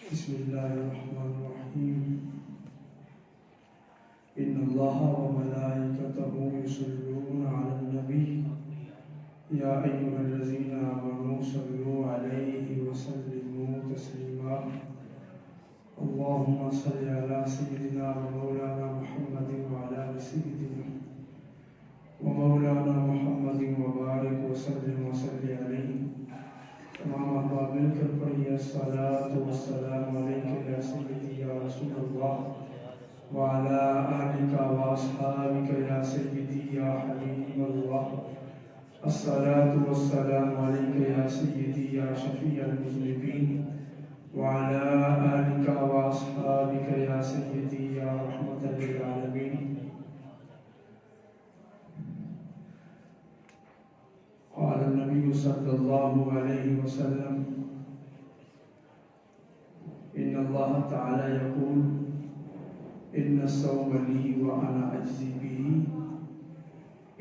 بسم الله الرحمن الرحيم إن الله وملائكته يصلون على النبي يا أيها الذين آمنوا صلوا عليه وسلموا تسليما اللهم صل على سيدنا ومولانا محمد وعلى آل سيدنا ومولانا محمد وبارك وسلم عليه تمام احباب مل کر پڑھیے الصلاۃ والسلام علیک یا سیدی یا رسول اللہ وعلی آلک واصحابک یا سیدی یا حبیب اللہ الصلاۃ والسلام علیک یا سیدی یا شفیع المذنبین وعلی آلک واصحابک یا سیدی یا رحمت للعالمین قال النبي صلى الله عليه وسلم إن الله تعالى يقول إن الصوم لي وأنا أجزي به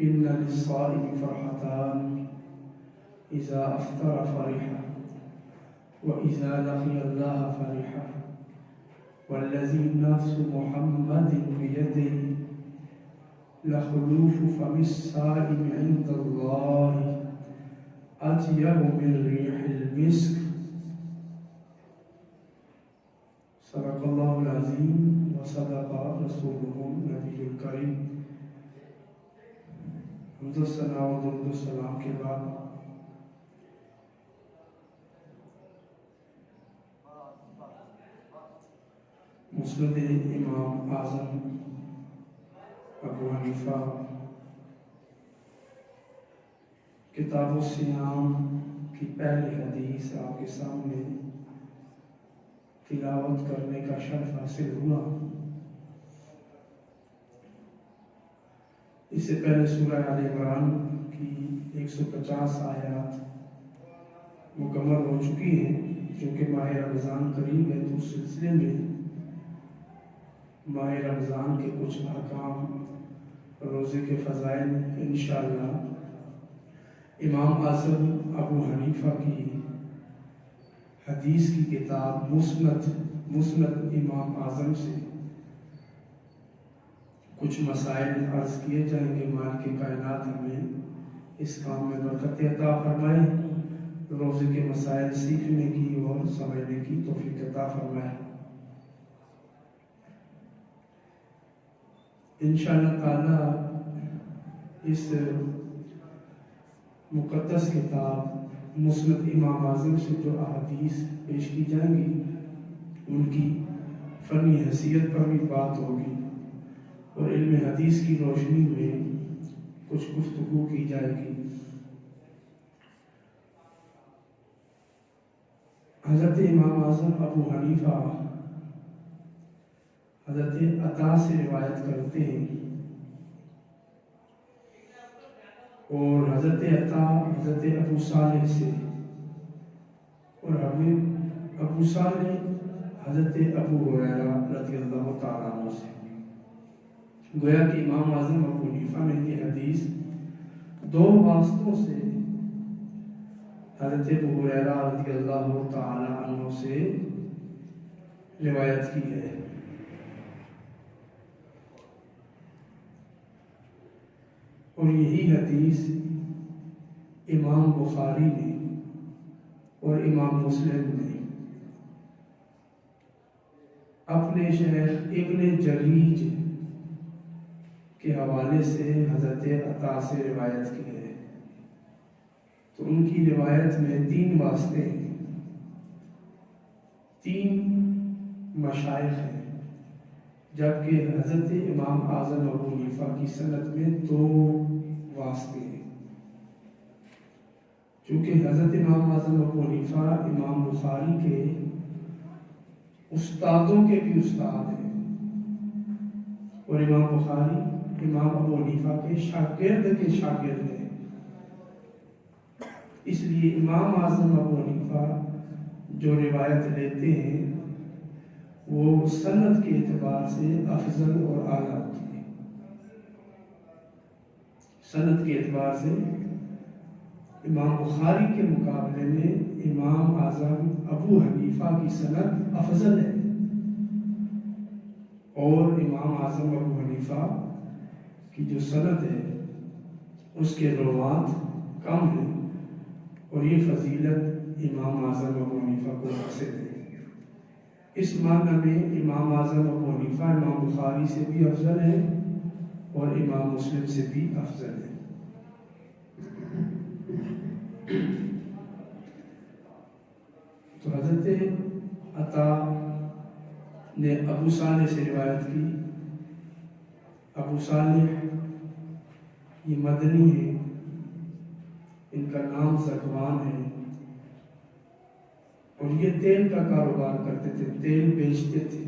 إن للصائم فرحتان إذا أفطر فرحة وإذا لقي الله فرحة والذي نفس محمد بيده لخلوف فم الصائم عند الله أطيب من ريح المسك صدق الله العظيم وصدق رسوله النبي الكريم حمد الثناء و درود السلام کے بعد مسند امام اعظم ابو حنیفہ کتاب الصیام کی پہلی حدیث آپ کے سامنے تلاوت کرنے کا شرف حاصل ہوا۔ اس سے پہلے سورہ آل عمران کی 150 آیات مکمل ہو چکی ہیں، چونکہ ماہ رمضان قریب ہے تو اس سلسلے میں ماہ رمضان کے کچھ احکام، روزے کے فضائل انشاءاللہ امام اعظم ابو حنیفہ کی حدیث کی کتاب مسند امام اعظم سے کچھ مسائل عرض کیے جائیں گے۔ مالک کائنات ہمیں اس کام میں برکت عطا فرمائے، روزے کے مسائل سیکھنے کی اور سمجھنے کی توفیق عطا فرمائے۔ انشاءاللہ تعالی اس مقدس کتاب مسند امام اعظم سے جو احادیث پیش کی جائیں گی ان کی فنی حیثیت پر بھی بات ہوگی اور علم حدیث کی روشنی میں کچھ گفتگو کی جائے گی۔ حضرت امام اعظم ابو حنیفہ حضرت عطا سے روایت کرتے ہیں اور حضرت عطا حضرت ابو صالح سے اور ابو صالح حضرت ابو ہریرہ رضی اللہ تعالیٰ عنہ سے۔ گویا کہ امام اعظم ابو حنیفہ نے یہ حدیث دو واسطوں سے حضرت ابو ہریرہ رضی اللہ تعالیٰ عنہ سے روایت کی ہے۔ اور یہی حدیث امام بخاری نے اور امام مسلم نے اپنے شیخ ابن جریج کے حوالے سے حضرت عطا سے روایت کی ہے۔ تو ان کی روایت میں 3 واسطے ہیں، 3 مشائخ ہیں، جبکہ حضرت امام اعظم ابو حنیفہ کی سند میں 2 واسطے ہیں۔ چونکہ حضرت امام اعظم ابو حنیفہ امام بخاری کے استادوں کے بھی استاد ہیں اور امام بخاری امام ابو حنیفہ کے شاگرد ہیں۔ اس لیے امام اعظم ابو حنیفہ جو روایت لیتے ہیں وہ سند کے اعتبار سے افضل اور اعلیٰ ہوتی ہے۔ سند کے اعتبار سے امام بخاری کے مقابلے میں امام اعظم ابو حنیفہ حنیفہ کی سند افضل ہے، اور امام اعظم ابو حنیفہ کی جو سند ہے اس کے روات کم ہیں، اور یہ فضیلت امام اعظم ابو حنیفہ کو حاصل ہے۔ اس معنی میں امام اعظم ابو حنیفہ امام بخاری سے بھی افضل ہے اور امام مسلم سے بھی افضل ہے۔ تو حضرت عطا نے ابو صالح سے روایت کی۔ ابو صالح یہ مدنی ہے، ان کا نام زکوان ہے، اور یہ تیل کا کاروبار کرتے تھے، تیل بیچتے تھے،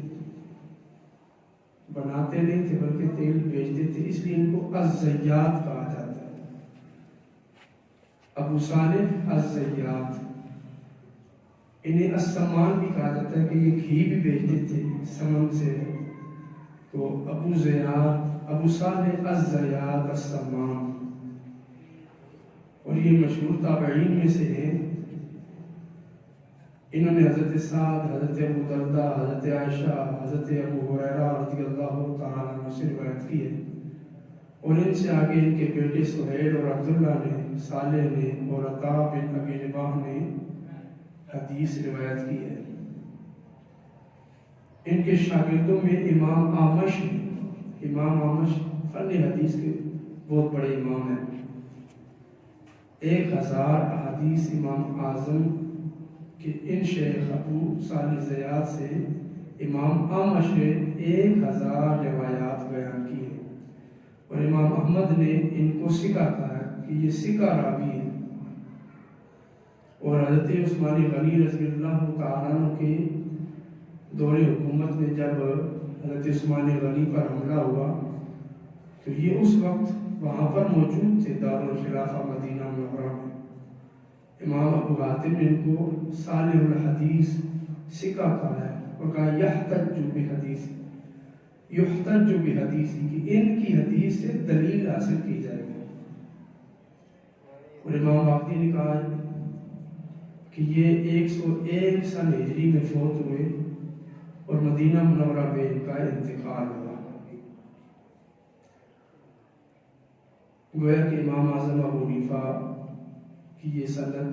بناتے نہیں تھے بلکہ تیل بیچتے تھے، اس لیے ان کو الزیات کہا جاتا ہے۔ ابو صالح الزیات، انہیں السمان بھی کہا جاتا ہے کہ یہ گھی بھی بیچتے تھے سمن سے، تو ابو صالح الزیات السمان، اور یہ مشہور تابعین میں سے ہیں۔ انہوں نے حضرت سعد، حضرت ابو درداء، حضرت عائشہ، حضرت ابو ہریرہ رضی اللہ تعالیٰ عنہ سے روایت کی ہے، اور ان سے آگے ان کے بیٹے سہیل اور عبداللہ نے، صالح نے اور عطا بن ابی رباح نے حدیث روایت کی ہے۔ ان کے شاگردوں میں امام اعمش ہیں۔ امام اعمش فن حدیث کے بہت بڑے امام ہیں۔ 1000 احادیث امام اعظم کہ ان شیخ ابو صالح زیات سے امام اعمش نے 1000 روایات بیان کی ہیں، اور امام احمد نے ان کو ثقہ کہا کہ یہ ثقہ راوی ہے۔ اور حضرت عثمان غنی رضی اللہ تعالیٰ عنہ کے دور حکومت میں جب حضرت عثمان غنی پر حملہ ہوا تو یہ اس وقت وہاں پر موجود تھے، دارالخلافہ مدینہ منورہ میں۔ امام ابو حاتم نے ان کو صالح الحدیث ثقہ کہا ہے، اور کہا یحتج بحدیث، یحتج بحدیث، کہ ان کی حدیث سے دلیل حاصل کی جائے گی۔ اور امام باقی نے کہا کہ یہ 101 سن ہجری میں فوت ہوئے، اور مدینہ منورہ میں ان کا انتقال ہوا۔ گویا کہ امام اعظم ابو حنیفہ کی یہ سند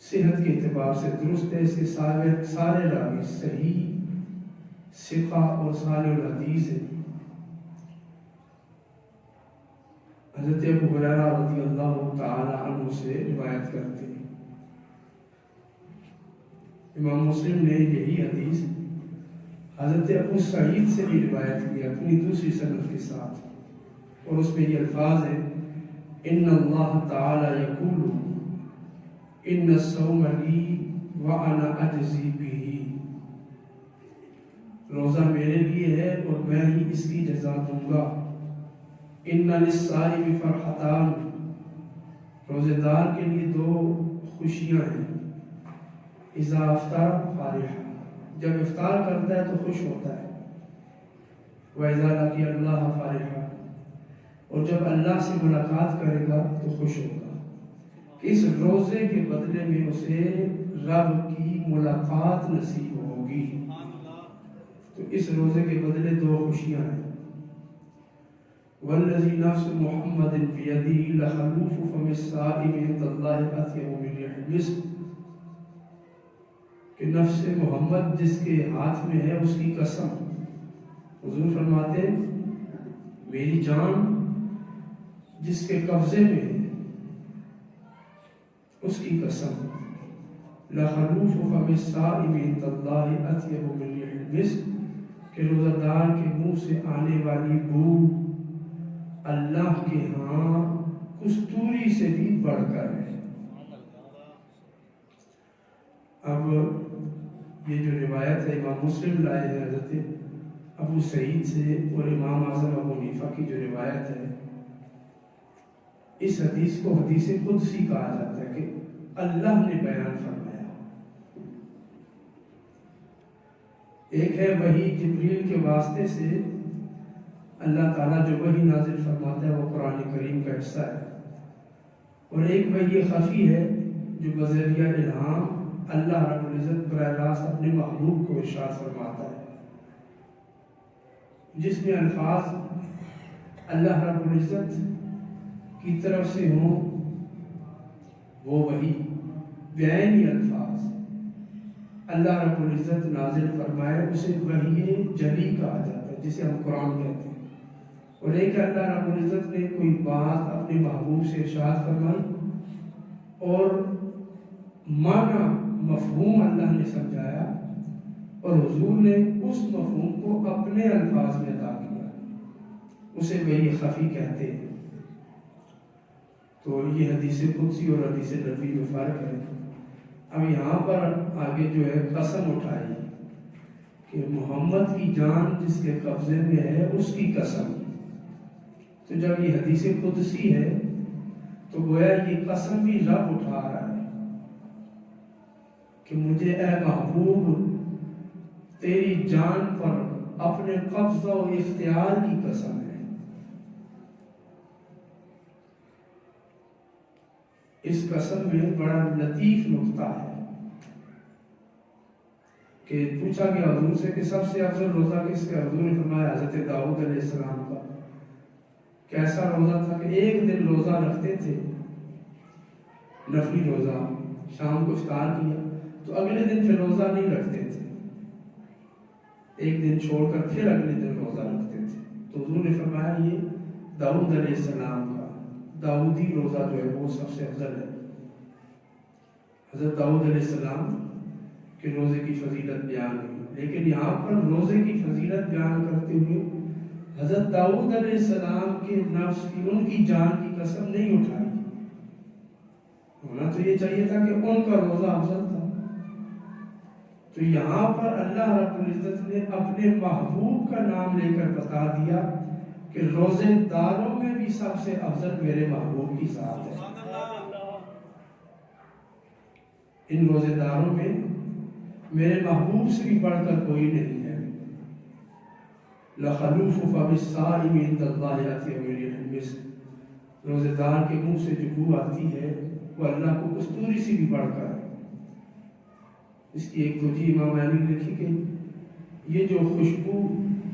صحت کے اعتبار سے درست ہے، اس کے سارے راوی صحیح، ثقہ اور صالح الحدیث ہے۔ حضرت ابو ہریرہ رضی اللہ تعالی عنہ سے روایت کرتے ہیں۔ امام مسلم نے یہی حدیث حضرت ابو سعید سے بھی روایت کی اپنی دوسری سند کے ساتھ، اور اس میں یہ الفاظ ہیں، ان اللہ تعالی یقول ان الصوم لی وانا اجزی بہ، روزہ میرے لیے ہے اور میں ہی اس کی جزا دوں گا۔ ان للصائم فرحتان، روزہ دار کے لیے 2 خوشیاں ہیں، اذا افطر فرح، جب افطار کرتا ہے تو خوش ہوتا ہے، وَإِذَا لَقِيَ اللَّهَ فَرِحًا، اور جب اللہ سے ملاقات کرے گا تو خوش ہوگا۔ اس روزے کے بدلے میں اسے رب کی ملاقات نصیب ہوگی، تو اس روزے کے بدلے 2 خوشیاں ہیں۔ وَالَّذِي نَفْسُ مُحَمَّدٍ بِيَدِهِ لَخَلُوفُ فَمِ الصَّائِمِ عِندَ اللَّهِ أَطْيَبُ مِنْ رِيحِ الْمِسْكِ، کہ نفس محمد جس کے ہاتھ میں ہے اس کی قسم، حضور فرماتے میری جان جس کے قبضے میں ہے اس کی قسم، لَخَلُوفُ فَمِ الصَّائِمِ عِندَ اللَّهِ أَطْيَبُ مِنْ رِيحِ الْمِسْكِ، کہ روزہ دار کے منہ سے آنے والی بو اللہ کے ہاں کستوری سے بھی بڑھ کر ہے۔ اب یہ جو روایت ہے امام مسلم لائے ہیں حضرت ابو سعید سے، اور امام اعظم ابو حنیفہ کی جو روایت ہے، اس حدیث کو حدیث قدسی کہا جاتا ہے کہ اللہ نے بیان فرمایا۔ ایک ہے وحی جبریل کے واسطے سے اللہ تعالیٰ جو وحی نازل فرماتا ہے وہ قرآن کریم کا حصہ ہے، اور ایک وحی خفی ہے جو بذریعہ الہام اللہ رب العزت براہ راست اپنے محبوب کو ارشاد فرماتا ہے، جس میں الفاظ اللہ رب العزت کی طرف سے ہوں وہ وہی بعینی الفاظ اللہ رب العزت نازل فرمائے، اسے وحی جلی کہا جاتا ہے، جسے ہم قرآن کہتے ہیں۔ اور ایک اللہ رب العزت نے کوئی بات اپنے محبوب سے ارشاد فرمائی اور معنی مفہوم اللہ نے سمجھایا اور حضور نے اس مفہوم کو اپنے الفاظ میں ادا کیا، اسے وحی خفی کہتے ہیں۔ تو یہ حدیث قدسی اور حدیث نبوی میں فرق ہے۔ اب یہاں پر آگے جو ہے قسم اٹھائی کہ محمد کی جان جس کے قبضے میں ہے اس کی قسم۔ تو جب یہ حدیث قدسی ہے تو گویا یہ قسم بھی رب اٹھا رہا ہے کہ مجھے اے محبوب تیری جان پر اپنے قبضہ و اختیار کی قسم ہے۔ اس قسم میں بڑا لطیف نقطہ ہے کہ پوچھا گیا حضور سے کہ سب سے افضل روزہ کس کا؟ حضور نے فرمایا حضرت داؤد علیہ السلام کا۔ کیسا روزہ تھا کہ ایک دن روزہ رکھتے تھے، نفلی روزہ، شام کو افطار کیا تو اگلے دن پھر روزہ نہیں رکھتے تھے، ایک دن چھوڑ کر پھر اگلے دن روزہ رکھتے تھے۔ تو حضور نے فرمایا یہ داؤد علیہ السلام کا داؤدی روزہ جو ہے وہ سب سے افضل ہے۔ حضرت داؤد علیہ السلام کے روزے کی فضیلت بیان ہوئی، لیکن یہاں پر روزے کی فضیلت بیان کرتے ہوئے حضرت داؤد علیہ السلام کے نفس کی، ان کی جان کی قسم نہیں اٹھائی۔ ہونا تو یہ چاہیے تھا کہ ان کا روزہ افضل تھا۔ تو یہاں پر اللہ رب العزت نے اپنے محبوب کا نام لے کر بتا دیا کہ روزے داروں میں بھی سب سے افضل میرے محبوب کی ذات ہے۔ ان روزے داروں میں میرے محبوب سے بھی بڑھ کر کوئی نہیں ہے۔ لَخَلُوفُ فَمِ الصَّائِمِ عِندَ اللَّهِ أَطْيَبُ رِيحٍ مِسْكٍ، روزے دار کے منہ سے جو بو آتی ہے وہ اللہ کو کستوری سے بھی بڑھ کر ہے۔ اس کی ایک توجیہ امام مالک نے لکھی کہ یہ جو خوشبو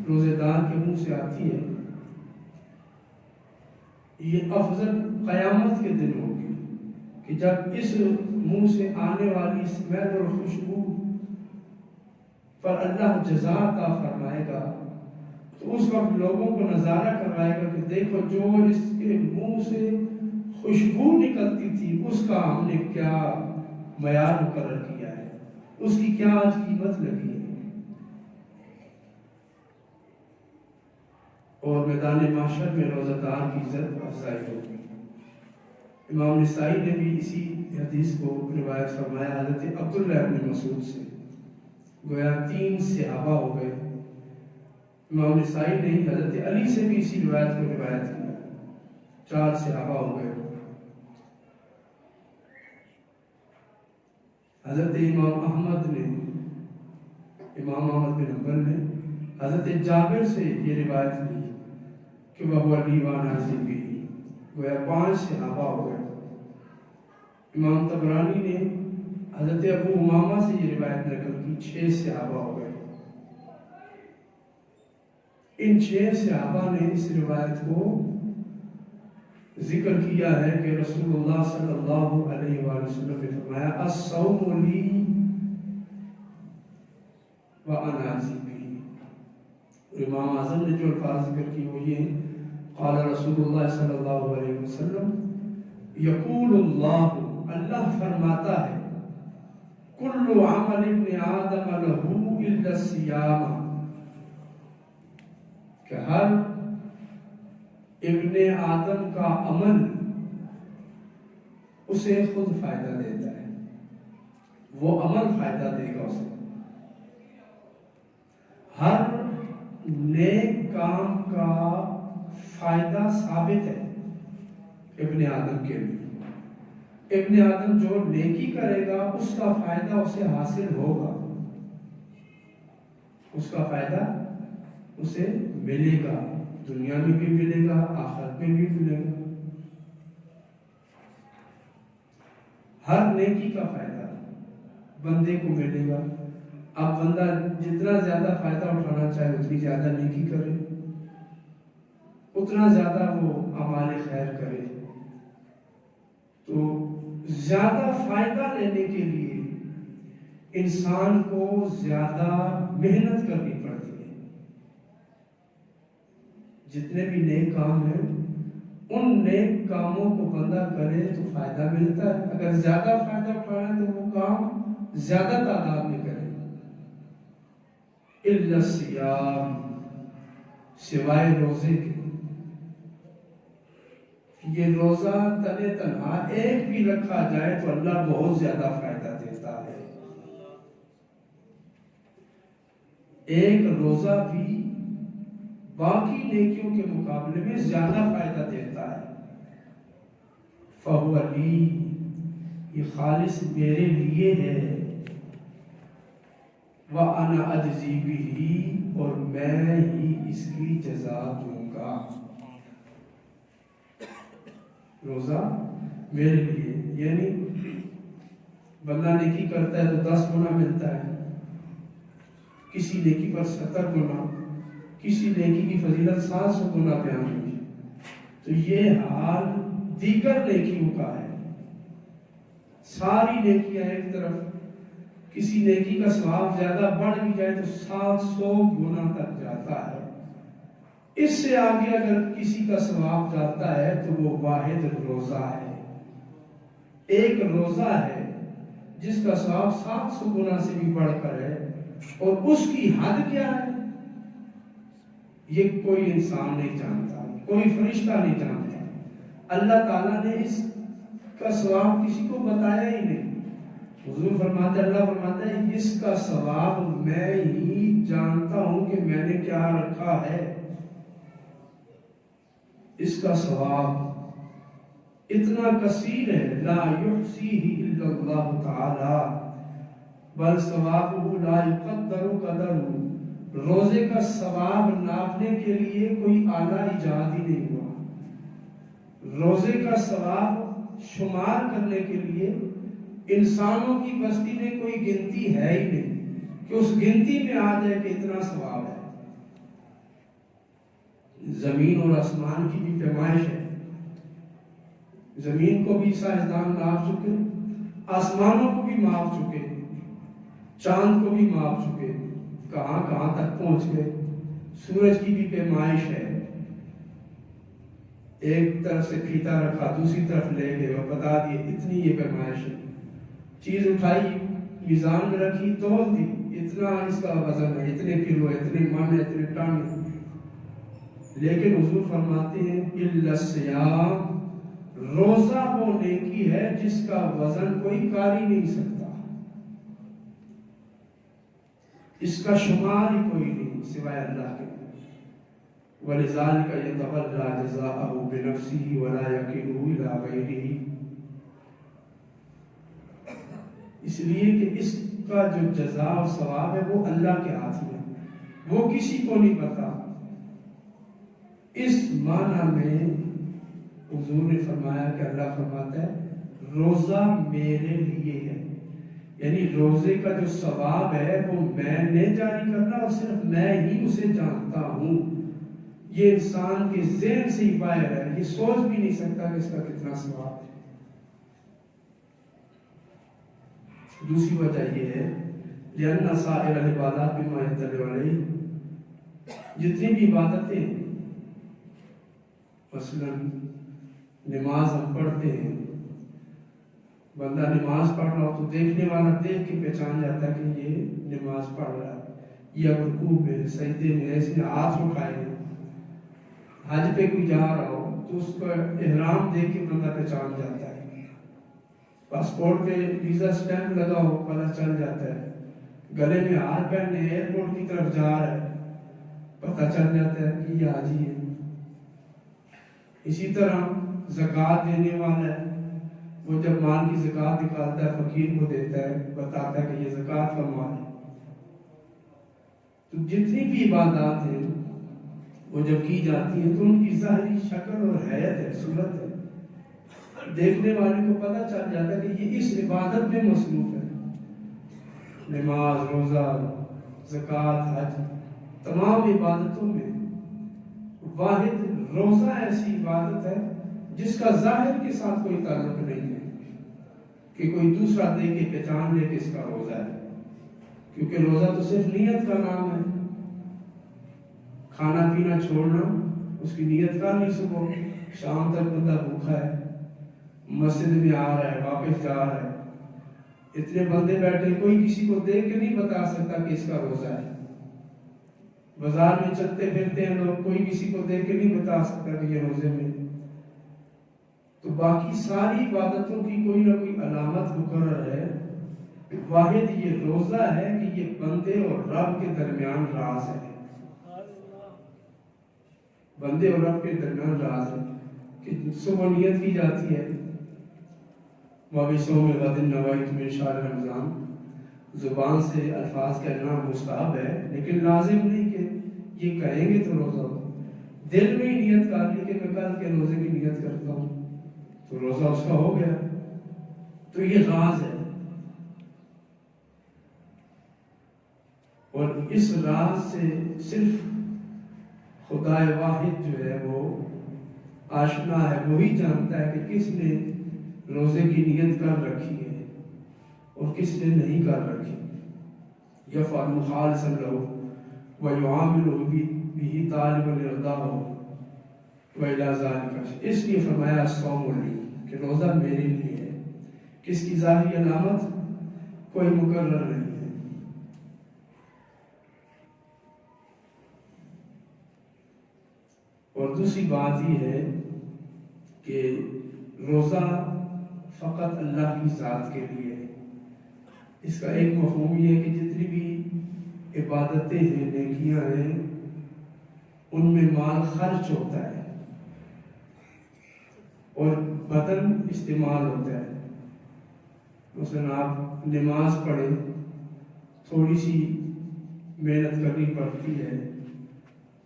روزے دار کے منہ سے آتی ہے یہ افضل قیامت کے دن ہوگی کہ جب اس منہ سے آنے والی اسمیل اور خوشبو پر اللہ جزا عطا فرمائے گا تو اس وقت لوگوں کو نظارہ کروائے گا کہ دیکھو جو اس کے منہ سے خوشبو نکلتی تھی اس کا ہم نے کیا معیار مقرر کیا ہے، اس کی کیا آج قیمت لگی ہے۔ اور میدان محشر میں روزہ دار کی عزت افزائی ہوگی۔ امام نسائی نے بھی اسی حدیث کو روایت فرمایا حضرت عبداللہ ابن مسعود سے، گویا 3 صحابہ ہو گئے۔ امام نسائی نے حضرت علی سے بھی اسی روایت کو روایت کیا، 4 صحابہ ہو گئے۔ حضرت امام احمد بن حنبل نے حضرت جابر سے یہ روایت لی کہ وہ لیوان حاضر بھی، گویا 5 صحابہ ہو گئے۔ امام طبرانی نے حضرت ابو امامہ سے یہ روایت نقل کی، 6 صحابہ ہو گئے۔ ان 6 صحابہ نے اس روایت کو ذکر کیا ہے کہ رسول اللہ صلی اللہ علیہ وآلہ وسلم نے فرمایا الصوم لی وانا اجزی بہ۔ امام اعظم نے جو الفاظ ذکر کی وہ یہ ہیں، قال رسول اللہ صلی اللہ علیہ وسلم یقول اللہ فرماتا ہے کل عمل ابن آدم لہو الا الصیام، کہ ہر ابن آدم کا عمل اسے خود فائدہ دیتا ہے، وہ عمل فائدہ دے گا اسے۔ ہر نیک کام کا فائدہ ثابت ہے ابن آدم کے لیے۔ ابن آدم جو نیکی کرے گا اس کا فائدہ اسے حاصل ہوگا، اس کا فائدہ اسے ملے گا، دنیا میں بھی ملے گا، آخرت میں بھی ملے گا۔ ہر نیکی کا فائدہ بندے کو ملے گا. اب بندہ جتنا زیادہ فائدہ اٹھانا چاہے اتنی زیادہ نیکی کرے، اتنا زیادہ وہ اعمال خیر کرے. تو زیادہ فائدہ لینے کے لیے انسان کو زیادہ محنت کرنی پڑتی ہے. جتنے بھی نیک کام ہیں ان نیک کاموں کو بندہ کرے تو فائدہ ملتا ہے. اگر زیادہ فائدہ اٹھانا ہے تو وہ کام زیادہ تعداد میں کرے. الا الصیام، سوائے روزے کے. یہ روزہ تنے تنہا ایک بھی رکھا جائے تو اللہ بہت زیادہ فائدہ دیتا ہے. ایک روزہ بھی باقی نیکیوں کے مقابلے میں زیادہ فائدہ دیتا ہے. فَهُوَ لِي، یہ خالص میرے لیے ہے. وَأَنَا أَجْزِي بِهِ، اور میں ہی اس کی جزا دوں گا. روزہ میرے لیے، یعنی بندہ نیکی کرتا ہے تو 10 گنا ملتا ہے، کسی نیکی پر 70 گنا، کسی نیکی کی فضیلت 700 گنا بیان ہوئی. تو یہ حال دیگر نیکیوں کا ہے. ساری نیکیاں ایک طرف، کسی نیکی کا ثواب زیادہ بڑھ بھی جائے تو 700 گنا تک جاتا ہے. اس سے آگے اگر کسی کا ثواب جاتا ہے تو وہ واحد روزہ ہے. ایک روزہ ہے جس کا ثواب 700 گنا سے بھی بڑھ کر ہے، اور اس کی حد کیا ہے یہ کوئی انسان نہیں جانتا، کوئی فرشتہ نہیں جانتا. اللہ تعالیٰ نے اس کا ثواب کسی کو بتایا ہی نہیں. حضور فرماتے، اللہ فرماتا ہے اس کا ثواب میں ہی جانتا ہوں کہ میں نے کیا رکھا ہے. اس کا ثواب اتنا کثیر ہے، لا یحصیہ الا اللہ تعالی، بل ثوابہ لا یقدر قدرہ. روزے کا ثواب ناپنے کے لیے کوئی آلہ ایجاد ہی نہیں ہوا. روزے کا ثواب شمار کرنے کے لیے انسانوں کی بستی میں کوئی گنتی ہے ہی نہیں کہ اس گنتی میں آ جائے کہ اتنا ثواب ہے. زمین اور آسمان کی بھی پیمائش ہے. زمین کو بھی سائنسدان ناپ چکے، آسمانوں کو بھی ماپ چکے، چاند کو بھی ماپ چکے، کہاں کہاں تک پہنچ گئے. سورج کی بھی پیمائش ہے. ایک طرف سے پھیتا رکھا، دوسری طرف لے گئے اور بتا دیے اتنی یہ پیمائش ہے. چیز اٹھائی، میزان میں رکھی، تول دی، اتنا اس کا وزن ہے، اتنے کلو ہے، اتنے من ہے، اتنے ٹن ہے. لیکن حضور فرماتے ہیں الا الصیام، روزہ وہ نیکی ہے جس کا وزن کوئی کر ہی نہیں سکتا، اس کا شمار ہی کوئی نہیں سوائے اللہ کے. وَلِذَلِكَ يَتَوَلَّى جَزَاءَهُ بِنَفْسِهِ وَلَا يَكِلُهُ إِلَىٰ غَيْرِهِ. اس لیے کہ اس کا جو جزا اور ثواب ہے وہ اللہ کے ہاتھ میں، وہ کسی کو نہیں پتا. اس معنی میں حضور نے فرمایا کہ اللہ فرماتا ہے روزہ میرے لیے ہے، یعنی روزے کا جو ثواب ہے وہ میں نے جاری کرنا اور صرف میں ہی اسے جانتا ہوں. یہ انسان کے ذہن سے ہی باہر ہے، یہ سوچ بھی نہیں سکتا کہ اس کا کتنا ثواب ہے. دوسری وجہ یہ ہے لأن سائر العبادات بما يطلع علیہ، جتنی بھی عبادتیں، مثلا نماز ہم پڑھتے ہیں، بندہ نماز پڑھ رہا ہو تو دیکھنے والا دیکھ کے پہچان جاتا ہے کہ یہ نماز پڑھ رہا ہے، یا رکوع میں، سجدے میں، ایسے ہاتھ اٹھائے ہیں. حج پہ کوئی جا رہا ہو تو اس کو احرام دیکھ کے بندہ پہچان جاتا ہے. پاسپورٹ پہ ویزا سٹیمپ لگا ہو پتہ چل جاتا ہے. گلے میں ہار پہنے ایئرپورٹ کی طرف جا رہا ہے پتہ چل جاتا ہے کہ یہ حاجی ہے. اسی طرح زکوٰۃ دینے والا ہے، وہ جب مال کی زکوٰۃ نکالتا ہے فقیر کو دیتا ہے، بتاتا ہے کہ یہ زکوٰۃ کا مال ہے. تو جتنی بھی عبادات ہیں وہ جب کی جاتی ہیں تو ان کی ظاہری شکل اور حیت ہے، صورت ہے، دیکھنے والے کو پتہ چل جاتا ہے کہ یہ اس عبادت میں مصروف ہے. نماز، روزہ، زکوٰۃ، حج، تمام عبادتوں میں واحد روزہ ایسی عبادت ہے جس کا ظاہر کے ساتھ کوئی تعلق نہیں ہے کہ کوئی دوسرا دے کے پہچان لے کہ اس کا روزہ ہے، کیونکہ روزہ تو صرف نیت کا نام ہے۔ کھانا پینا چھوڑنا اس کی نیت کا نہیں، صبح شام تک بندہ بھوکا ہے، مسجد میں آ رہا ہے، واپس جا رہا ہے، اتنے بندے بیٹھے، کوئی کسی کو دیکھ کے نہیں بتا سکتا کہ اس کا روزہ ہے۔ بازار میں چلتے پھرتے ہیں لوگ، کوئی کسی کو دیکھ کے نہیں بتا سکتا کہ یہ روزے میں۔ تو باقی ساری عبادتوں کی کوئی نہ کوئی علامت مقرر ہے، واحد یہ روزہ ہے کہ یہ بندے اور رب کے درمیان راز ہے، بندے اور رب کے درمیان راز ہے کہ صبح نیت کی جاتی ہے وَبِصَوْمِ غَدٍ نَوَيْتُ مِنْ شَهْرِ رمضان، زبان سے الفاظ کہنا مستحب ہے لیکن لازم نہیں کہ یہ کہیں گے تو روزہ ہو۔ دل میں ہی نیت کر لی کہ میں کل کے روزے کی نیت کرتا ہوں تو روزہ اس کا ہو گیا۔ تو یہ راز ہے، اور اس راز سے صرف خدا واحد جو ہے وہ آشنا ہے، وہی جانتا ہے کہ کس نے روزے کی نیت کر رکھی ہے اور کس نے نہیں کر رکھی۔ یفعل خالصا لہ ویعاملہ بہ طالبا لرضاہ وإلی ذلک، اس لیے فرمایا الصوم لی کہ روزہ میرے لیے ہے۔ کس کی ظاہری علامت کوئی مقرر نہیں ہے۔ اور دوسری بات یہ ہے کہ روزہ فقط اللہ کی ذات کے لیے ہے۔ اس کا ایک مفہوم یہ ہے کہ جتنی بھی عبادتیں ہیں، نیکیاں ہیں، ان میں مال خرچ ہوتا ہے اور بدن استعمال ہوتا ہے۔ مثلا آپ نماز پڑھیں، تھوڑی سی محنت کرنی پڑتی ہے،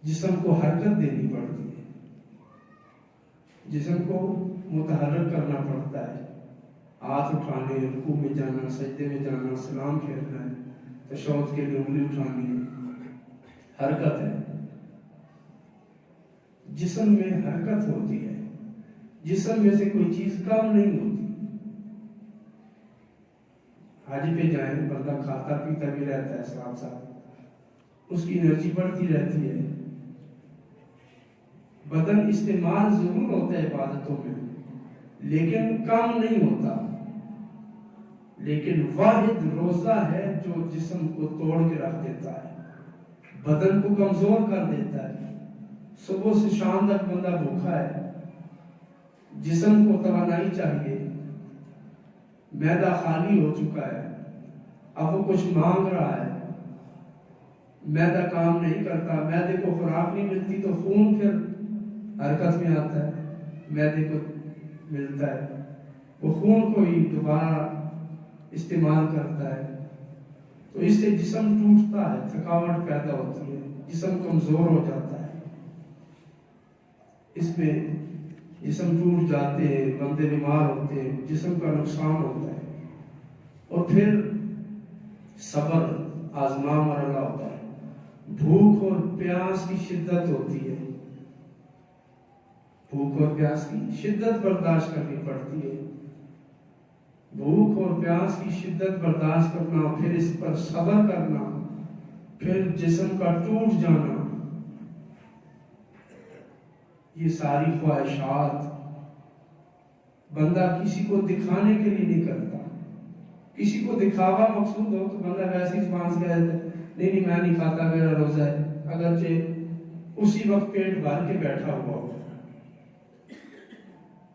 جسم کو حرکت دینی پڑتی ہے، جسم کو متحرک کرنا پڑتا ہے، ہاتھ اٹھانے، رکوع میں جانا، سجدے میں جانا، سلام پھیرنا ہے، تشہد کے لیے انگلی اٹھانی ہے، حرکت ہے۔ جسم میں حرکت ہوتی ہے، جسم میں سے کوئی چیز کم نہیں ہوتی۔ حج پہ جائیں، بندہ کھاتا پیتا بھی رہتا ہے، ساتھ ساتھ اس کی انرجی بڑھتی رہتی ہے، بدن استعمال ضرور ہوتا ہے عبادتوں میں لیکن کم نہیں ہوتا۔ لیکن واحد روزہ ہے جو جسم کو توڑ کے رکھ دیتا ہے، بدن کو کمزور کر دیتا ہے۔ صبح سے شام تک بندہ بھوکا ہے، جسم کو توانائی چاہیے، معدہ خالی ہو چکا ہے، اب وہ کچھ مانگ رہا ہے، معدہ کام نہیں کرتا، معدے کو خوراک نہیں ملتی تو خون پھر حرکت میں آتا ہے، معدے کو ملتا ہے، وہ خون کو ہی دوبارہ استعمال کرتا ہے، تو اس سے جسم ٹوٹتا ہے، تھکاوٹ پیدا ہوتی ہے، جسم کمزور ہو جاتا ہے، اس میں جسم ٹوٹ جاتے ہیں، بندے بیمار ہوتے ہیں، جسم کا نقصان ہوتا ہے۔ اور پھر صبر آزما مرحلہ ہوتا ہے، بھوک اور پیاس کی شدت ہوتی ہے، بھوک اور پیاس کی شدت برداشت کرنی پڑتی ہے، بھوک اور پیاس کی شدت برداشت کرنا، پھر اس پر صبر کرنا، پھر جسم کا ٹوٹ جانا، یہ ساری خواہشات بندہ کسی کو دکھانے کے لیے نہیں کرتا۔ کسی کو دکھاوا مقصود ہو تو بندہ ویسی زبان سے کہتا ہے نہیں میں نہیں کھاتا، میرا روزہ ہے، اگرچہ اسی وقت پیٹ بھر کے بیٹھا ہوا ہو،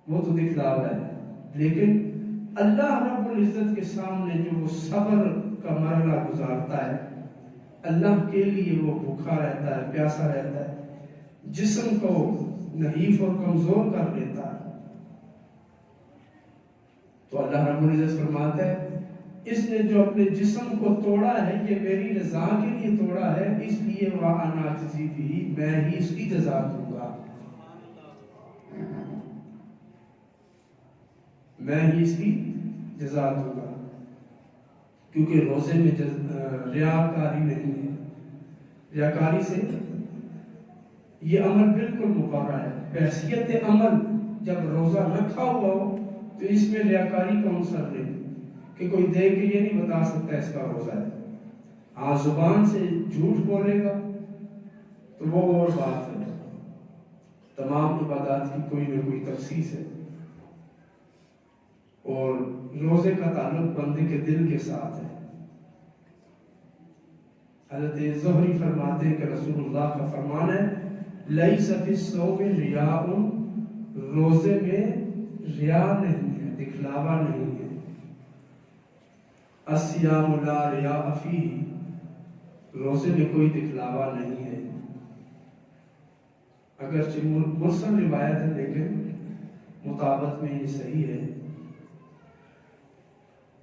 وہ تو دکھلاوا ہے۔ لیکن اللہ رب العزت کے سامنے جو وہ صبر کا مرحلہ گزارتا ہے، اللہ کے لیے وہ بھوکا رہتا ہے، پیاسا رہتا ہے، جسم کو نحیف اور کمزور کر دیتا ہے، تو اللہ رب العزت فرماتا ہے اس نے جو اپنے جسم کو توڑا ہے یہ میری رضا کے لیے توڑا ہے، اس لیے وَأَنَا أَجْزِي بِهِ، میں ہی اس کی جزا دوں گا، میں ہی اس کی جزا دوں گا۔ کیونکہ روزے میں ریاکاری نہیں ہے. ریاکاری سے یہ عمل بالکل مقرر ہے. بحیثیت عمل جب روزہ رکھا ہوا ہو تو اس میں ریاکاری کا عنصر نہیں کہ کوئی دیکھ کے یہ نہیں بتا سکتا اس کا روزہ ہے. ہاں زبان سے جھوٹ بولے گا تو وہ اور بات ہے. تمام عبادات کی کوئی نہ کوئی تخصیص ہے، اور روزے کا تعلق بندے کے دل کے ساتھ ہے. حضرت زہری فرماتے ہیں کہ رسول اللہ کا فرمان ہے لیس فی الصوم ریاء، روزے میں ریا نہیں ہے، دکھلاوا نہیں ہے. الصیام لا ریاء فیہ، روزے میں کوئی دکھلاوا نہیں ہے. اگرچہ مرسل روایت ہے لیکن مطابق میں یہ صحیح ہے،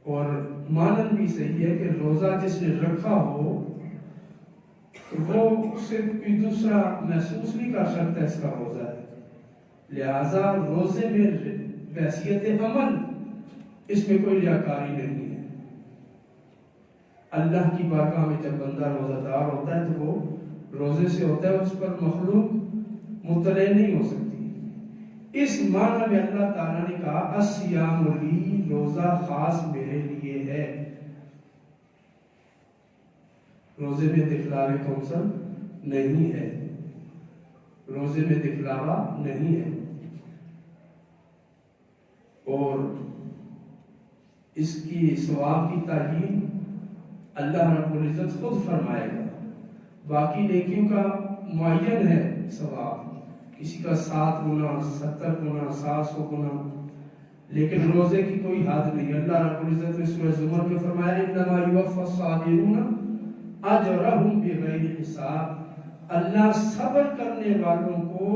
اور مانن بھی صحیح ہے کہ روزہ جس نے رکھا ہو وہ صرف کوئی دوسرا محسوس نہیں کر سکتا اس کا روزہ ہے. لہذا روزے میں بحیثیت عمل اس میں کوئی ریاکاری نہیں ہے. اللہ کی بارگاہ میں جب بندہ روزہ دار ہوتا ہے تو وہ روزے سے ہوتا ہے، اس پر مخلوق مطلع نہیں ہو سکتی. اس معنی میں اللہ تعالیٰ نے کہا الصیام لی، روزہ خاص میرے لیے ہے. روزے میں دکھلاوے کا عنصر نہیں ہے، روزے میں دکھلاوا نہیں ہے. اور اس کی ثواب کی تعیین اللہ رب العزت خود فرمائے گا. باقی نیکیوں کا معین ہے ثواب، کسی کا 7 گنا 70 گنا 700 گنا، لیکن روزے کی کوئی حد نہیں. اللہ رب العزت نے سورہ زمر میں فرمایا انما یوفی الصابرون اجرہم بغیر حساب، اللہ صبر کرنے والوں کو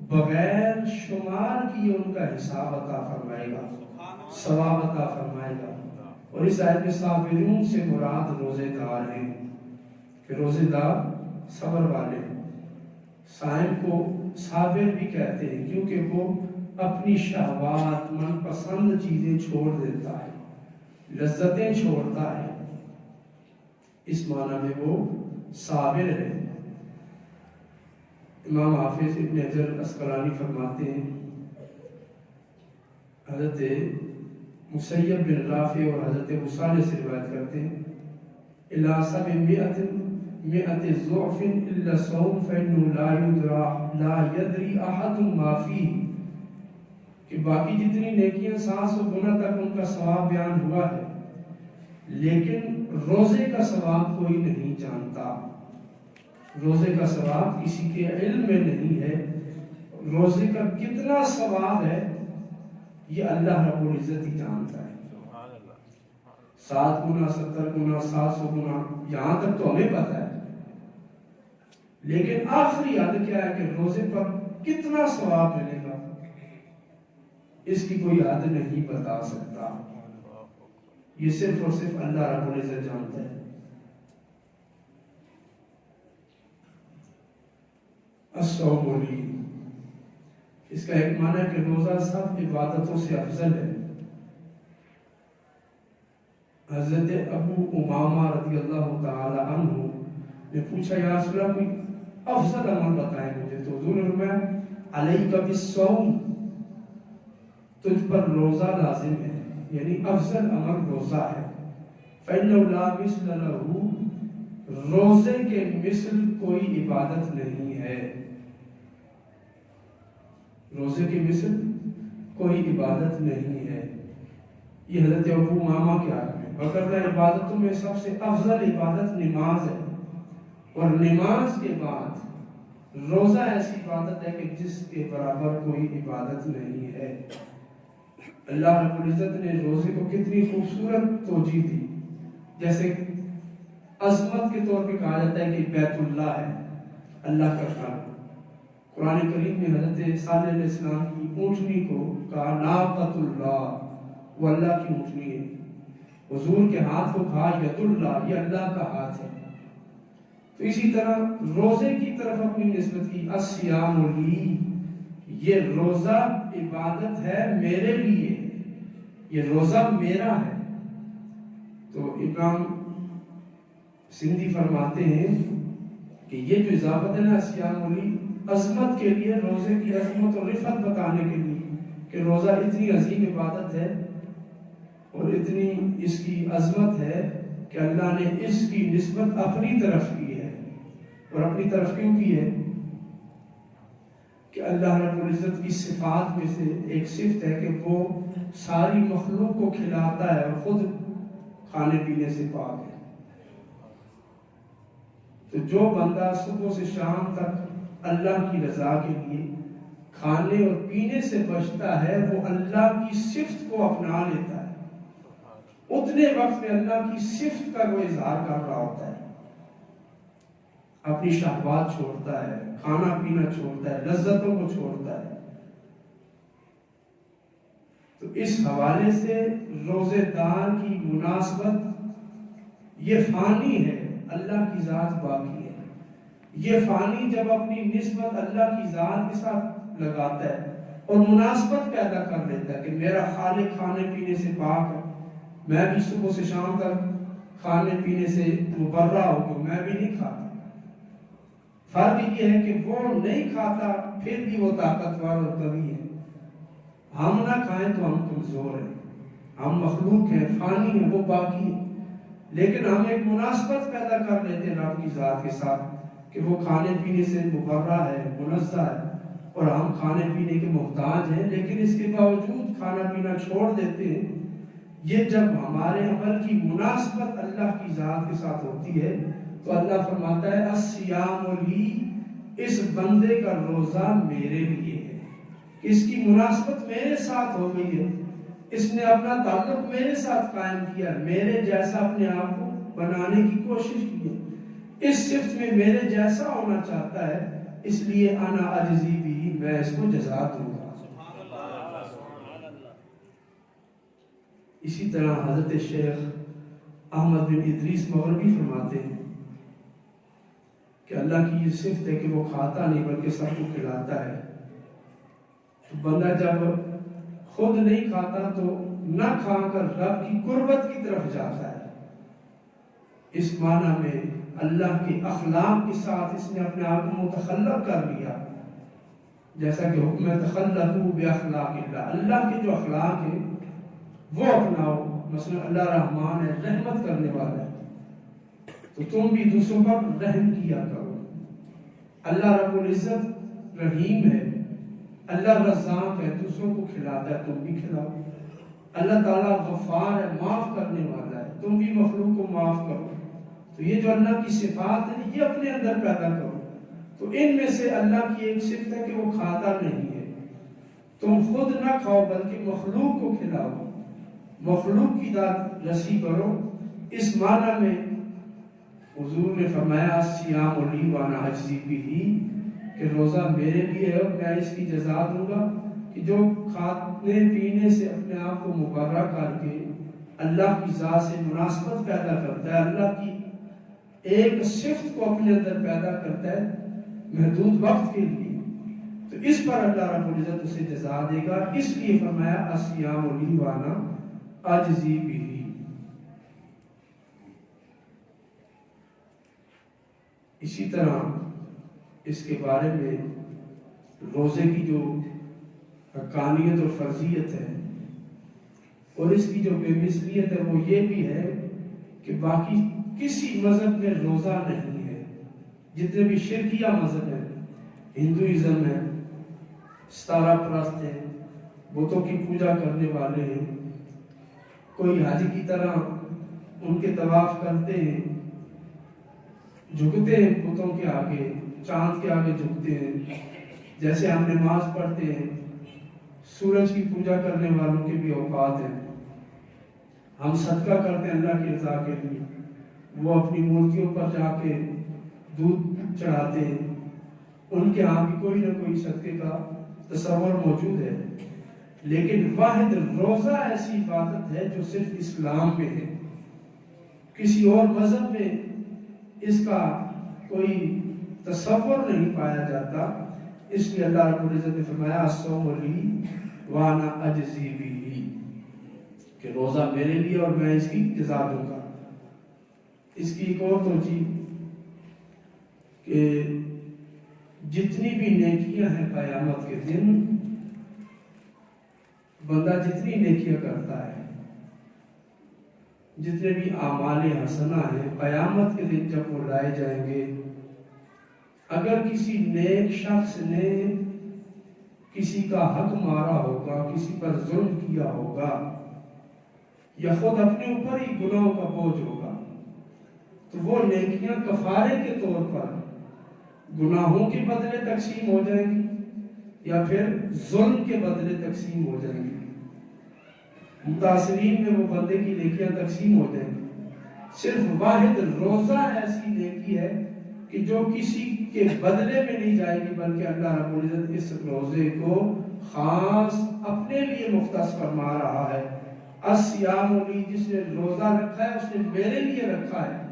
بغیر شمار کیے ان کا حساب عطا فرمائے گا، ثواب عطا فرمائے گا. اور اس آیت میں صابرون سے مراد روزے دار ہیں کہ روزے دار صبر والے ہیں. صائم کو صابر بھی کہتے ہیں کیونکہ وہ اپنی شہوات من پسند چیزیں چھوڑ دیتا ہے، لذتیں چھوڑتا ہے، اس معنی میں وہ صابر ہے. امام حافظ ابن حجر اسقلانی فرماتے ہیں، حضرت مسیب بن رافع اور حضرت مصالح سے روایت کرتے ہیں الا سب مئت ضعف الا الصوم فإنه لا يدري احد ما فيه، کہ باقی جتنی نیکیاں 700 گنا تک ان کا ثواب بیان ہوا ہے، لیکن روزے کا ثواب کوئی نہیں جانتا. روزے کا ثواب کسی کے علم میں نہیں ہے. روزے کا کتنا ثواب ہے یہ اللہ رب العزت ہی جانتا ہے. 7 گنا 70 گنا 700 گنا یہاں تک تو ہمیں پتہ ہے، لیکن آخری حد کیا ہے کہ روزے پر کتنا ثواب ملے گا اس کی کوئی حد نہیں بتا سکتا. یہ صرف اور صرف اللہ رب العزت جانتا ہے. الصوم لی، اس کا ایک معنی ہے کہ روزہ سب عبادتوں سے افضل ہے. حضرت ابو امامہ رضی اللہ تعالی عنہ نے پوچھا یا رسول اللہ کوئی افضل عمل بتائیں مجھے، تو حضور نے فرمایا علیک بالصوم، تجھ پر روزہ لازم ہے، یعنی افضل عمل روزہ ہے. فإنه لا مثل له، روزے کے مثل کوئی عبادت نہیں ہے. روزے کے مثل کوئی عبادت نہیں ہے. یہ حضرت ابو امامہ کے حق میں. وغیرہ عبادتوں میں سب سے افضل عبادت نماز ہے، اور نماز کے بعد روزہ ایسی عبادت ہے کہ جس کے برابر کوئی عبادت نہیں ہے. اللہ رب العزت نے روزے کو کتنی خوبصورت توجیہ دی. جیسے عظمت کے طور پہ کہا جاتا ہے کہ بیت اللہ ہے، اللہ کا گھر. قرآن کریم میں حضرت صالح علیہ السلام کی اونٹنی کو کہا ناقۃ اللہ، وہ اللہ کی اونٹنی ہے. حضور کے ہاتھ کو کہا ید اللہ، یہ اللہ کا ہاتھ ہے. تو اسی طرح روزے کی طرف اپنی نسبت کی الصیام لی، یہ روزہ عبادت ہے میرے لیے، یہ روزہ میرا ہے. تو امام سندھی فرماتے ہیں کہ یہ جو اضافت ہے نا صیام لی، عظمت کے لیے، روزے کی عظمت اور رفعت بتانے کے لیے کہ روزہ اتنی عظیم عبادت ہے اور اتنی اس کی عظمت ہے کہ اللہ نے اس کی نسبت اپنی طرف کی ہے. اور اپنی طرف کیوں کی ہے؟ کہ اللہ رب العزت کی صفات میں سے ایک صفت ہے کہ وہ ساری مخلوق کو کھلاتا ہے اور خود کھانے پینے سے پاک ہے. تو جو بندہ صبح سے شام تک اللہ کی رضا کے لیے کھانے اور پینے سے بچتا ہے، وہ اللہ کی صفت کو اپنا لیتا ہے. اتنے وقت میں اللہ کی صفت کا وہ اظہار کر رہا ہوتا ہے، اپنی شہوات چھوڑتا ہے، کھانا پینا چھوڑتا ہے، لذتوں کو چھوڑتا ہے. تو اس حوالے سے روزے دار کی مناسبت یہ فانی ہے، اللہ کی ذات باقی ہے. یہ فانی جب اپنی نسبت اللہ کی ذات کے ساتھ لگاتا ہے اور مناسبت پیدا کر لیتا ہے کہ میرا خالق کھانے پینے سے پاک ہے، میں بھی صبح سے شام تک کھانے پینے سے مبرہ ہو گیا، میں بھی نہیں کھاتا. فرق یہ ہے کہ وہ نہیں کھاتا پھر بھی وہ طاقتور اور قوی ہے. ہم نہ کھائیں تو ہم کمزور ہیں، ہم مخلوق ہیں، فانی ہیں، وہ باقی ہیں. لیکن ہم ایک مناسبت پیدا کر لیتے ہیں رب کی ذات کے ساتھ کہ وہ کھانے پینے سے مبرہ ہے، منزہ ہے، اور ہم کھانے پینے کے محتاج ہیں، لیکن اس کے باوجود کھانا پینا چھوڑ دیتے ہیں. یہ جب ہمارے عمل کی مناسبت اللہ کی ذات کے ساتھ ہوتی ہے تو اللہ فرماتا ہے الصیام لی، اس بندے کا روزہ میرے لیے ہے. اس کی مناسبت میرے ساتھ ہو گئی ہے، اس نے اپنا تعلق میرے ساتھ قائم کیا، میرے جیسا اپنے آپ کو بنانے کی کوشش کی ہے، اس صفت میں میرے جیسا ہونا چاہتا ہے، اس لیے انا اجزی بھی، میں اس کو جزا دوں گا. اسی طرح حضرت شیخ احمد بن ادریس مغربی فرماتے ہیں کہ اللہ کی یہ صفت ہے کہ وہ کھاتا نہیں بلکہ سب کو کھلاتا ہے. تو بندہ جب خود نہیں کھاتا تو نہ کھا کر رب کی قربت کی طرف جاتا ہے. اس معنی میں اللہ کے اخلاق کے ساتھ اس نے اپنے آپ کو متخلق کر لیا، جیسا کہ حکم تخلقوا باخلاق اللہ، اللہ کے جو اخلاق ہیں وہ اپناؤ. مثلا اللہ رحمان ہے، رحمت کرنے والا ہے، تو تم بھی دوسروں پر رحم کیا کرو. اللہ رب العزت رحیم ہے، اللہ رزاق ہے، دوسروں کو کھلاتا ہے، تم بھی کھلاؤ. اللہ تعالیٰ غفار ہے، معاف کرنے والا ہے، تم بھی مخلوق کو معاف کرو. تو یہ جو اللہ کی صفات ہیں یہ اپنے اندر پیدا کرو. تو ان میں سے اللہ کی ایک صفت ہے کہ وہ کھاتا نہیں ہے. تم خود نہ کھاؤ بلکہ مخلوق کو کھلاؤ، مخلوق کی داد رسی کرو. اس معنی میں حضور نے فرمایا صیام لی وانا اجزی بھی، کہ روزہ میرے لیے ہے اور میں اس کی جزا دوں گا. کہ جو کھانے پینے سے اپنے آپ کو مبرہ کر کے اللہ کی ذات سے مناسبت پیدا کرتا ہے، اللہ کی ایک صفت کو اپنے اندر پیدا کرتا ہے محدود وقت کے لیے، تو اس پر اللہ رب العزت اسے جزا دے گا. اس لیے فرمایا الصیام لی وانا اجزی بھی. اسی طرح اس کے بارے میں روزے کی جو حقانیت اور فرضیت ہے اور اس کی جو بے مثلیت ہے وہ یہ بھی ہے کہ باقی کسی مذہب میں روزہ نہیں ہے. جتنے بھی شرکیہ مذہب ہیں، ہندوازم ہے، ستارہ پرست ہیں، بتوں کی پوجا کرنے والے ہیں، کوئی حج کی طرح ان کے طواف کرتے ہیں، جھکتے ہیں بتوں کے آگے، چاند کے آگے جھکتے ہیں، جیسے ہم نماز پڑھتے ہیں. سورج کی پوجا کرنے والوں کے بھی اوقات ہیں. ہم صدقہ کرتے ہیں اللہ کی رضا کے لیے، وہ اپنی مورتیوں پر جا کے دودھ چڑھاتے ہیں، ان کے ہاں بھی کوئی نہ کوئی صدقے کا تصور موجود ہے. لیکن واحد روزہ ایسی عبادت ہے جو صرف اسلام میں ہے، کسی اور مذہب میں اس کا کوئی تصور نہیں پایا جاتا. اس لیے اللہ رب العزت نے فرمایا الصوم لی وانا اجزی بھی، کہ روزہ میرے لیے اور میں اس کی جزا دوں گا. اس کی ایک اور توجہ کہ جتنی بھی نیکیاں ہیں قیامت کے دن، بندہ جتنی نیکیاں کرتا ہے، جتنے بھی اعمال حسنہ ہیں، قیامت کے دن جب وہ لائے جائیں گے، اگر کسی نیک شخص نے کسی کا حق مارا ہوگا، کسی پر ظلم کیا ہوگا، یا خود اپنے اوپر ہی گناہوں کا بوجھ ہوگا، تو وہ نیکیاں کفارے کے طور پر گناہوں کے بدلے تقسیم ہو جائیں گی یا پھر ظلم کے بدلے تقسیم ہو جائیں گی۔ متاثرین میں وہ بندے کی نیکیاں تقسیم ہو جائیں گی۔ صرف واحد روزہ ایسی نیکی ہے کہ جو کسی کے بدلے میں نہیں جائے گی، بلکہ اللہ رب العزت اس روزے کو خاص اپنے لیے مختص فرما رہا ہے۔ الصیام لی، جس نے روزہ رکھا ہے اس نے میرے لیے رکھا ہے۔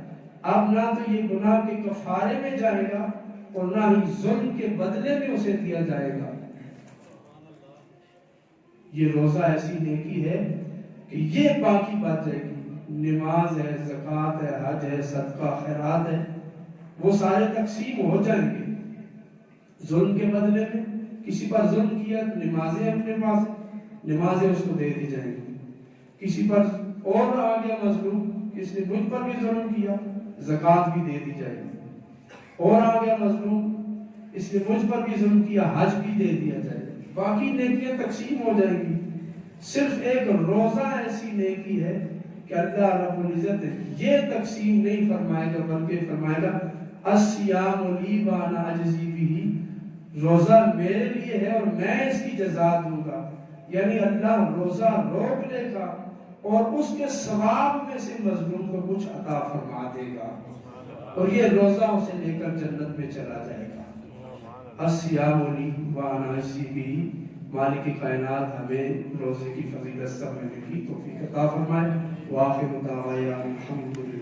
اب نہ تو یہ گناہ کے کفارے میں جائے گا اور نہ ہی ظلم کے بدلے میں اسے دیا جائے گا۔ یہ روزہ ایسی نیکی ہے کہ یہ باقی بات جائے گی، نماز ہے، زکوٰۃ ہے، حج ہے، صدقہ خیرات ہے، وہ سارے تقسیم ہو جائیں گے۔ ظلم کے بدلے میں کسی پر ظلم کیا، نمازیں اپنے پاس، نمازیں اس کو دے دی جائیں گی۔ کسی پر اور آ گیا مظلوم، کس نے مجھ پر بھی ظلم کیا، زکوٰۃ بھی دے دی جائے گی۔ اور آ گیا مظلوم، اس نے مجھ پر بھی ظلم کیا، حج بھی دے دیا جائے گا۔ باقی نیکیاں تقسیم ہو جائیں گی۔ صرف ایک روزہ ایسی نیکی ہے کہ اللہ رب العزت یہ تقسیم نہیں فرمائے گا، بلکہ فرمائے گا الصیام لی وانا اجزی بہ، روزہ میرے لیے ہے اور میں اس کی جزا دوں گا۔ یعنی اللہ روزہ روک لے گا اور اس کے ثواب میں سے مظلوم کو کچھ عطا فرما دے گا، اور یہ روزہ اسے لے کر جنت میں چلا جائے گا۔ الصیام لی وانا اجزی بہ۔ مالک کائنات ہمیں روزے کی فضیلت سمجھنے کی توفیق عطا فرمائے۔ وآخر دعوانا الحمدللہ۔